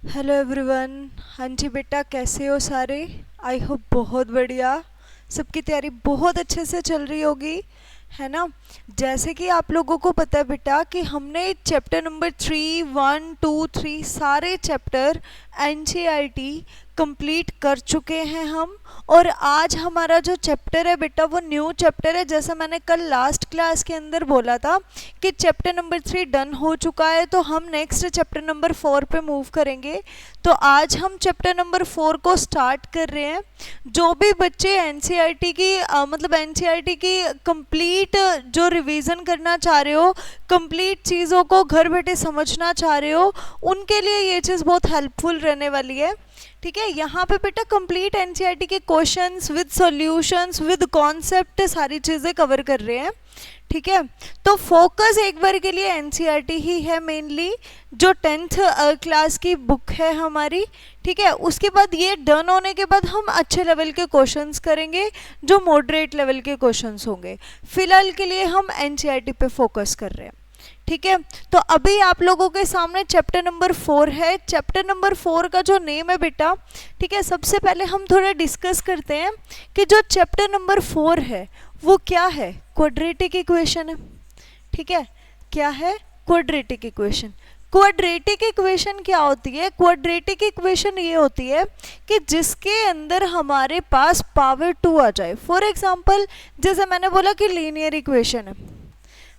Hello everyone. हाँ जी बेटा, कैसे हो सारे? आई होप बहुत बढ़िया। सबकी तैयारी बहुत अच्छे से चल रही होगी, है ना? जैसे कि आप लोगों को पता है बेटा कि हमने चैप्टर नंबर 3, 1, 2, 3 सारे चैप्टर एनसीईआरटी कंप्लीट कर चुके हैं हम। और आज हमारा जो चैप्टर है बेटा वो न्यू चैप्टर है। जैसा मैंने कल लास्ट क्लास के अंदर बोला था कि चैप्टर नंबर 3 डन हो चुका है, तो हम नेक्स्ट चैप्टर नंबर 4 पे मूव करेंगे। तो आज हम चैप्टर नंबर 4 को स्टार्ट कर रहे हैं। जो भी बच्चे एनसीईआरटी की मतलब एनसीईआरटी की कंप्लीट जो रिवीजन करना चाह रहे हो, कंप्लीट चीज़ों को घर बैठे समझना चाह रहे हो, उनके लिए ये चीज़ बहुत हेल्पफुल रहने वाली है। ठीक है, यहाँ पे बेटा कंप्लीट एनसीईआरटी के questions with solutions with concept सारी चीज़ें कवर कर रहे हैं। ठीक है, तो फोकस एक बार के लिए एनसीईआरटी ही है मेनली, जो 10th क्लास की बुक है हमारी। ठीक है, उसके बाद ये डन होने के बाद हम अच्छे लेवल के क्वेश्चंस करेंगे, जो मॉडरेट लेवल के क्वेश्चंस होंगे। फिलहाल के लिए हम एनसीईआरटी पे फोकस कर रहे हैं। ठीक है, तो अभी आप लोगों के सामने चैप्टर नंबर 4 है। चैप्टर नंबर 4 का जो नेम है बेटा, ठीक है, सबसे पहले हम थोड़ा डिस्कस करते हैं कि जो चैप्टर नंबर 4 है वो क्या है। क्वाड्रेटिक इक्वेशन है। ठीक है, क्या है? Quadratic equation. क्वाड्रेटिक इक्वेशन क्या होती है? क्वाड्रेटिक इक्वेशन ये होती है कि जिसके अंदर हमारे पास पावर 2 आ जाए। फॉर एग्जांपल, जैसे मैंने बोला कि लीनियर इक्वेशन है,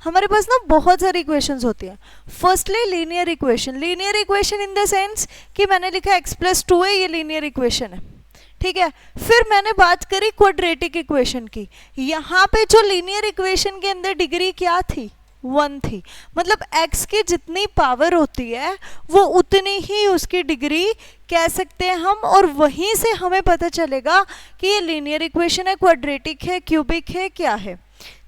हमारे पास ना बहुत सारी इक्वेशंस होती हैं। Firstly linear equation, linear equation in the sense कि मैंने लिखा x+2 है, ये लीनियर इक्वेशन है। ठीक है, फिर मैंने बात करी क्वाड्रेटिक इक्वेशन की। यहाँ पे जो लीनियर इक्वेशन के अंदर डिग्री क्या थी? 1 थी। मतलब x की जितनी पावर होती है वो उतनी ही उसकी डिग्री कह सकते हैं हम, और वहीं से हमें पता चलेगा कि ये लीनियर इक्वेशन है, क्वाड्रेटिक है, क्यूबिक है, क्या है।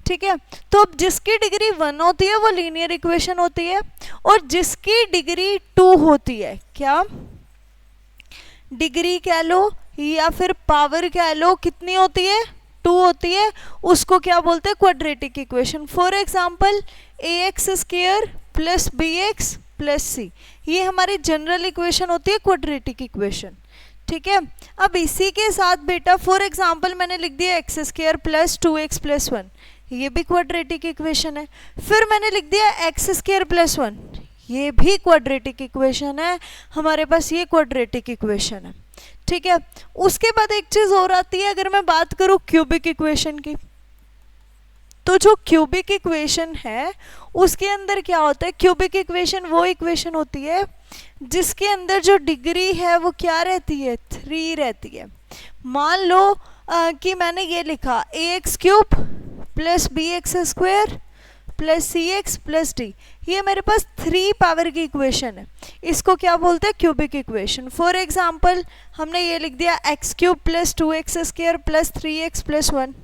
ठीक है, तो अब जिसकी डिग्री 1 होती है वो लीनियर इक्वेशन होती है, और जिसकी डिग्री 2 होती है, क्या डिग्री कह लो या फिर पावर कह लो, कितनी होती है? 2 होती है, उसको क्या बोलते हैं? Quadratic equation. For example, ax² plus bx plus c, ये हमारी जनरल इक्वेशन होती है, क्वाड्रेटिक इक्वेशन। ठीक है, अब इसी के साथ बेटा फॉर एग्जांपल मैंने लिख दिया x² प्लस 2x प्लस 1, ये भी क्वाड्रेटिक इक्वेशन है। फिर मैंने लिख दिया x² प्लस 1, ये भी क्वाड्रेटिक इक्वेशन है, हमारे पास ये क्वाड्रेटिक इक्वेशन है। ठीक है, उसके बाद एक चीज और आती है, अगर मैं बात करूं क्यूबिक इक्वेशन की, तो जो क्यूबिक इक्वेशन है उसके अंदर क्या होता है? क्यूबिक इक्वेशन वो इक्वेशन होती है जिसके अंदर जो डिग्री है वो क्या रहती है? 3 रहती है। मान लो कि मैंने ये लिखा ax³ plus bx² plus cx plus d, ये मेरे पास 3 पावर की इक्वेशन है, इसको क्या बोलते हैं? Cubic equation. फॉर एग्जांपल हमने ये लिख दिया x³ plus 2x² plus 3x प्लस 1,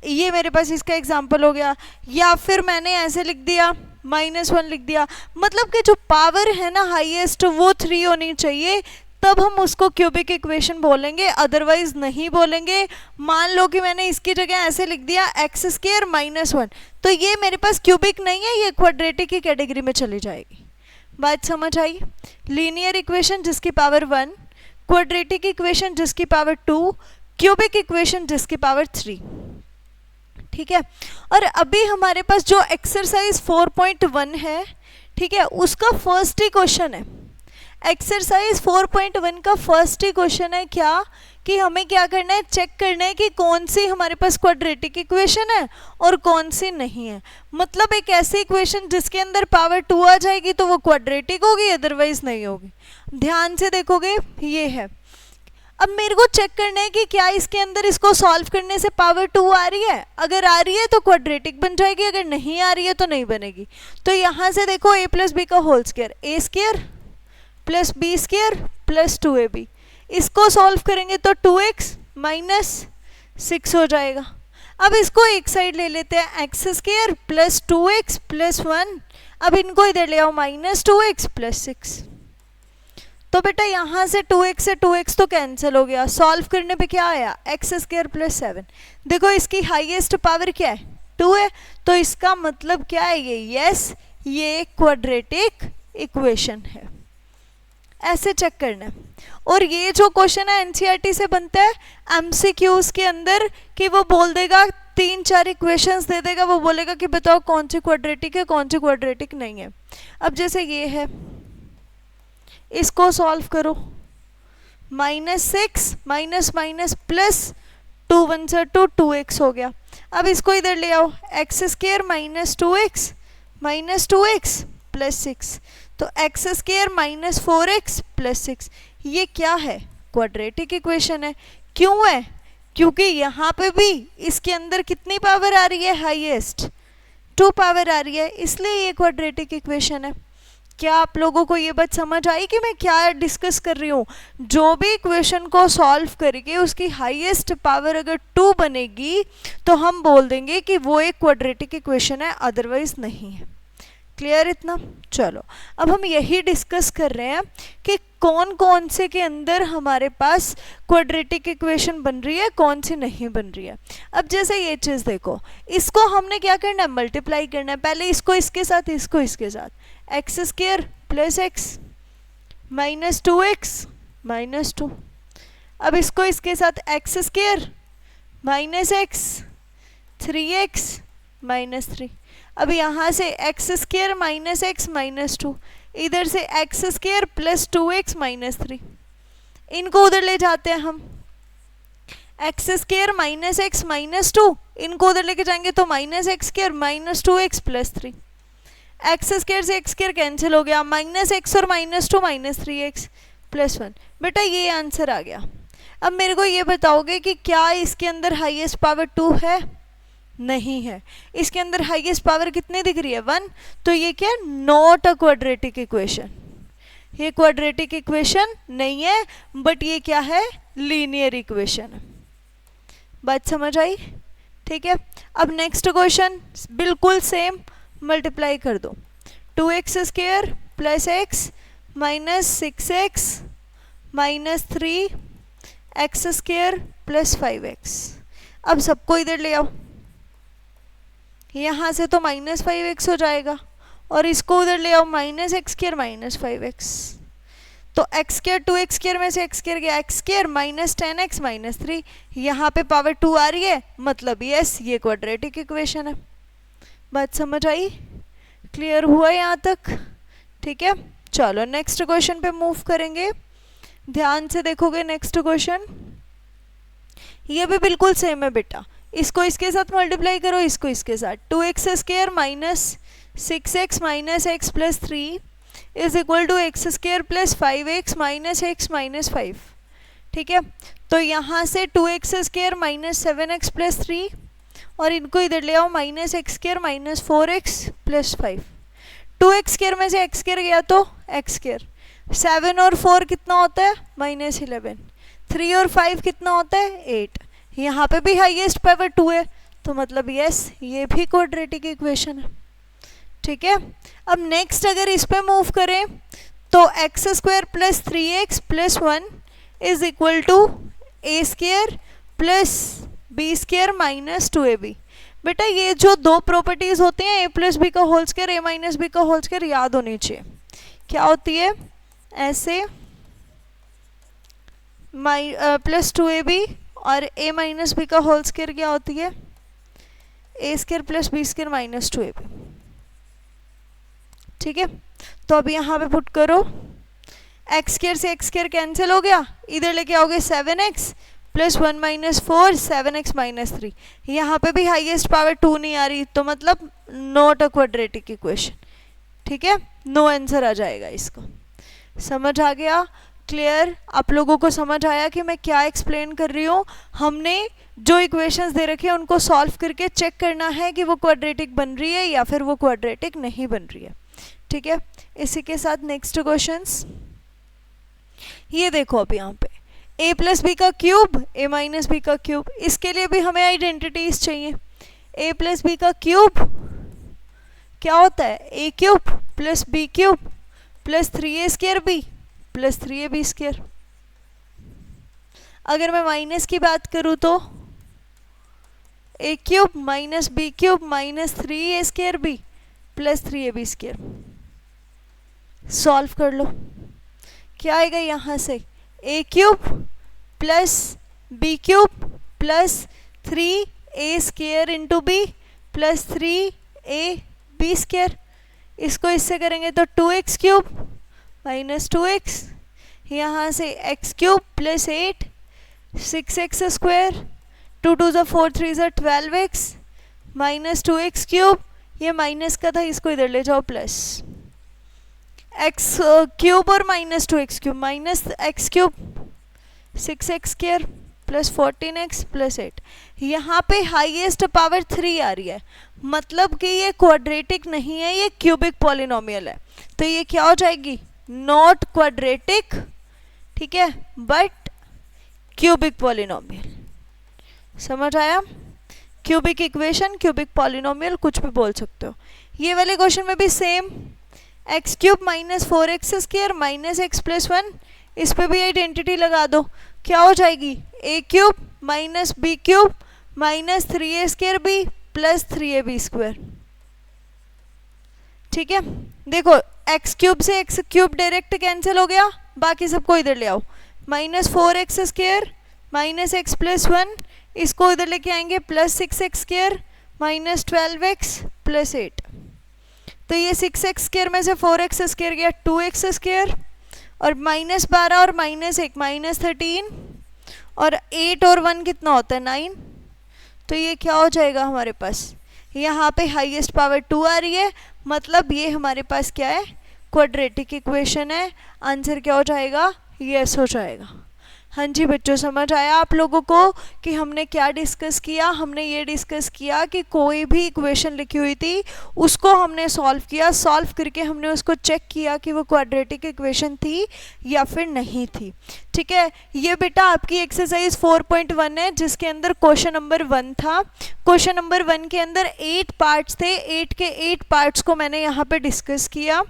ये मेरे पास इसका एग्जाम्पल हो गया। या फिर मैंने ऐसे लिख दिया -1 लिख दिया, मतलब कि जो पावर है ना हाईएस्ट वो 3 होनी चाहिए, तब हम उसको क्यूबिक इक्वेशन बोलेंगे, अदरवाइज नहीं बोलेंगे। मान लो कि मैंने इसकी जगह ऐसे लिख दिया x² -1, तो ये मेरे पास क्यूबिक नहीं है, ये क्वाड्रेटिक की कैटेगरी में चली जाएगी। बात समझ आई? लीनियर इक्वेशन जिसकी पावर 1, क्वाड्रेटिक इक्वेशन जिसकी पावर 2, क्यूबिक इक्वेशन जिसकी पावर 3। ठीक है, और अभी हमारे पास जो एक्सरसाइज 4.1 है, ठीक है, उसका फर्स्ट ही क्वेश्चन है। एक्सरसाइज 4.1 का फर्स्ट ही क्वेश्चन है क्या कि हमें क्या करना है? चेक करना है कि कौन सी हमारे पास क्वाड्रेटिक इक्वेशन है और कौन सी नहीं है। मतलब एक ऐसी इक्वेशन जिसके अंदर पावर 2 आ जाएगी तो वो क्वाड्रेटिक होगी, अदरवाइज नहीं होगी। ध्यान से देखोगे, ये है। अब मेरे को चेक करना है कि क्या इसके अंदर इसको सॉल्व करने से पावर 2 आ रही है। अगर आ रही है तो क्वाड्रेटिक बन जाएगी, अगर नहीं आ रही है तो नहीं बनेगी। तो यहाँ से देखो a प्लस बी का whole square, a² plus b² plus 2ab, इसको सॉल्व करेंगे तो 2x माइनस 6 हो जाएगा। अब इसको एक साइड ले लेते हैं, x² प्लस 2x प्लस 1, अब इनको इधर ले आओ -2x प्लस 6। तो बेटा यहाँ से 2x से 2x तो कैंसिल हो गया, सॉल्व करने पे क्या आया? x² plus 7। देखो इसकी हाईएस्ट पावर क्या है? 2 है, तो इसका मतलब क्या है? ये यस, ये क्वाड्रेटिक इक्वेशन है। ऐसे चेक करना है। और ये जो क्वेश्चन है एनसीईआरटी से बनता है एमसीक्यूज के अंदर, कि वो बोल देगा 3-4 इक्वेशंस दे देगा, वो बोलेगा कि बताओ कौन सी क्वाड्रेटिक है कौन सी क्वाड्रेटिक नहीं है। अब जैसे ये है, इसको सॉल्व करो, -6 माइनस माइनस प्लस 2 1 से 2x हो गया। अब इसको इधर ले आओ, x² minus 2x minus 2x plus 6, तो x² माइनस 4x प्लस 6, ये क्या है? क्वाड्रेटिक इक्वेशन है। क्यों है? क्योंकि यहाँ पे भी इसके अंदर कितनी पावर आ रही है? हाईएस्ट 2 पावर आ रही है, इसलिए ये क्वाड्रेटिक इक्वेशन है। क्या आप लोगों को ये बात समझ आई कि मैं क्या डिस्कस कर रही हूँ? जो भी इक्वेशन को सॉल्व करेंगे उसकी हाईएस्ट पावर अगर 2 बनेगी तो हम बोल देंगे कि वो एक क्वाड्रेटिक इक्वेशन है, अदरवाइज नहीं है। क्लियर इतना? चलो अब हम यही डिस्कस कर रहे हैं कि कौन कौन से के अंदर हमारे पास क्वाड्रेटिक इक्वेशन बन रही है, कौन सी नहीं बन रही है। अब जैसे ये चीज़ देखो, इसको हमने क्या करना है? मल्टीप्लाई करना है। पहले इसको इसके साथ, इसको इसके साथ, x² plus x minus 2x minus 2। अब इसको इसके साथ x² minus x 3x minus 3। अब यहाँ से x² माइनस x माइनस 2, इधर से x² प्लस 2x माइनस 3, इनको उधर ले जाते हैं हम। x² माइनस x माइनस 2, इनको उधर लेके जाएंगे तो minus x² minus 2x plus 3। x² से x² कैंसिल हो गया, माइनस x और माइनस 2 माइनस 3x प्लस 1। बेटा ये आंसर आ गया। अब मेरे को ये बताओगे कि क्या इसके अंदर हाईएस्ट पावर 2 है? नहीं है। इसके अंदर हाईएस्ट पावर कितनी दिख रही है? 1। तो ये क्या? Not a quadratic equation. ये क्वाड्रेटिक इक्वेशन नहीं है, बट ये क्या है? लीनियर इक्वेशन है। बात समझ आई? ठीक है। अब नेक्स्ट क्वेश्चन बिल्कुल सेम, मल्टीप्लाई कर दो। 2x² plus x minus 6x minus 3x² plus 5x। अब सबको इधर ले आओ, यहाँ से तो माइनस 5x हो जाएगा, और इसको उधर ले आओ, माइनस x² माइनस 5x। तो x² 2x² में से x² गया, x² माइनस 10x माइनस 3, यहाँ पे पावर 2 आ रही है, मतलब यस ये क्वाड्रेटिक इक्वेशन है। बात समझ आई? क्लियर हुआ यहाँ तक? ठीक है। चलो नेक्स्ट क्वेश्चन पे मूव करेंगे। ध्यान से देखोगे नेक्स्ट क्वेश्चन, ये भी बिल्कुल सेम है बेटा। इसको इसके साथ मल्टीप्लाई करो, इसको इसके साथ। 2x² minus 6x minus x plus 3 is equal to x² plus 5x minus x minus 5। ठीक है। तो यहाँ से 2x² माइनस 7x प्लस 3, और इनको इधर ले आओ, minus x² minus 4x plus 5। 2x² में से x² गया तो x²। 7 और 4 कितना होता है? माइनस 11। 3 और 5 कितना होता है? 8। यहाँ पे भी हाईएस्ट पावर 2 है, तो मतलब यस ये भी क्वाड्रेटिक इक्वेशन है। ठीक है। अब नेक्स्ट अगर इस पे मूव करें तो x² प्लस 3x प्लस 1 is equal to a² plus b² minus 2ab। बेटा ये जो दो प्रॉपर्टीज होती हैं, a प्लस बी का whole square, a minus B का होल स्क्वायर, याद होनी चाहिए। क्या होती है? ऐसे प्लस 2ab, और a माइनस बी का होल स्क्वायर क्या होती है? a² plus b² minus 2ab। ठीक है। तो अब यहाँ पे पुट करो, x² से x² कैंसिल हो गया, इधर लेके आओगे 7x plus 1 minus 4 7x minus 3। यहाँ पे भी हाईएस्ट पावर 2 नहीं आ रही, तो मतलब नॉट अ क्वाड्रेटिक इक्वेशन। ठीक है, नो आंसर आ जाएगा इसको। समझ आ गया? क्लियर? आप लोगों को समझ आया कि मैं क्या एक्सप्लेन कर रही हूँ? हमने जो इक्वेशंस दे रखे हैं उनको सॉल्व करके चेक करना है कि वो क्वाड्रेटिक बन रही है या फिर वो क्वाड्रेटिक नहीं बन रही है। ठीक है। इसी के साथ नेक्स्ट क्वेश्चंस ये देखो। अब यहाँ पे a प्लस बी का क्यूब, a माइनस बी का क्यूब, इसके लिए भी हमें आइडेंटिटीज चाहिए। a प्लस बी का क्यूब क्या होता है? a cube plus B cube plus 3a² b plus 3ab²। अगर मैं माइनस की बात करूँ तो a cube minus B cube minus 3a² b plus 3ab²। Solve कर लो, क्या आएगा यहाँ से, A cube plus B cube plus 3a² into B plus 3ab²। इसको इससे करेंगे तो 2x क्यूब माइनस 2x, यहाँ से x cube plus 8 6x², 2 2 4 3 12x minus 2x cube, ये माइनस का था इसको इधर ले जाओ प्लस x क्यूब और minus 2x cube minus x cube 6x² plus 14x plus 8। यहाँ पे हाईएस्ट पावर 3 आ रही है, मतलब कि ये क्वाड्रेटिक नहीं है, ये क्यूबिक पॉलिनोमियल है। तो ये क्या हो जाएगी, नॉट क्वाड्रेटिक, ठीक है, बट क्यूबिक पॉलिनोमियल। समझ आया, क्यूबिक इक्वेशन, क्यूबिक पॉलिनोमियल, कुछ भी बोल सकते हो। ये वाले क्वेश्चन में भी same, x cube minus 4x² minus x plus 1, इस पे भी आइडेंटिटी लगा दो, क्या हो जाएगी, A cube minus B cube minus 3a² B plus 3ab²। ठीक है, देखो एक्स क्यूब से एक्स क्यूब डायरेक्ट कैंसिल हो गया, बाकी सबको इधर ले आओ, minus 4x² minus x plus 1, इसको इधर लेके आएंगे plus 6x² minus 12x plus 8। तो ये 6x² में से 4x² गया 2x² और माइनस 12 और माइनस 1 माइनस 13 और 8 और 1 कितना होता है 9। तो ये क्या हो जाएगा हमारे पास, यहाँ पे हाईएस्ट पावर 2 आ रही है, मतलब ये हमारे पास क्या है, क्वाड्रेटिक इक्वेशन है। आंसर क्या हो जाएगा, यस हो जाएगा। हाँ जी बच्चों, समझ आया आप लोगों को कि हमने क्या डिस्कस किया। हमने ये डिस्कस किया कि कोई भी इक्वेशन लिखी हुई थी उसको हमने सॉल्व किया, सॉल्व करके हमने उसको चेक किया कि वो क्वाड्रेटिक इक्वेशन थी या फिर नहीं थी। ठीक है, ये बेटा आपकी एक्सरसाइज 4.1 है जिसके अंदर क्वेश्चन नंबर 1 था। क्वेश्चन नंबर 1 के अंदर 8 पार्ट्स थे, 8 के 8 पार्ट्स को मैंने यहाँ पे डिस्कस किया।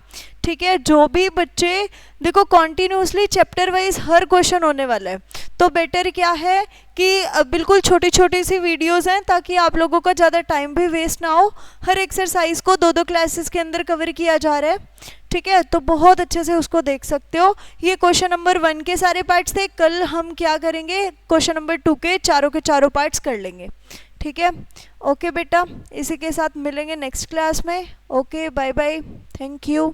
ठीक है, जो भी बच्चे देखो कॉन्टिन्यूसली चैप्टर वाइज हर क्वेश्चन होने वाला है, तो बेटर क्या है कि बिल्कुल छोटी छोटी सी वीडियोस हैं ताकि आप लोगों का ज़्यादा टाइम भी वेस्ट ना हो। हर एक्सरसाइज को 2-2 क्लासेस के अंदर कवर किया जा रहा है। ठीक है, तो बहुत अच्छे से उसको देख सकते हो। ये क्वेश्चन नंबर 1 के सारे पार्ट्स थे। कल हम क्या करेंगे, क्वेश्चन नंबर 2 के चारों पार्ट्स कर लेंगे। ठीक है, ओके बेटा, इसी के साथ मिलेंगे नेक्स्ट क्लास में। Okay, bye bye, thank you.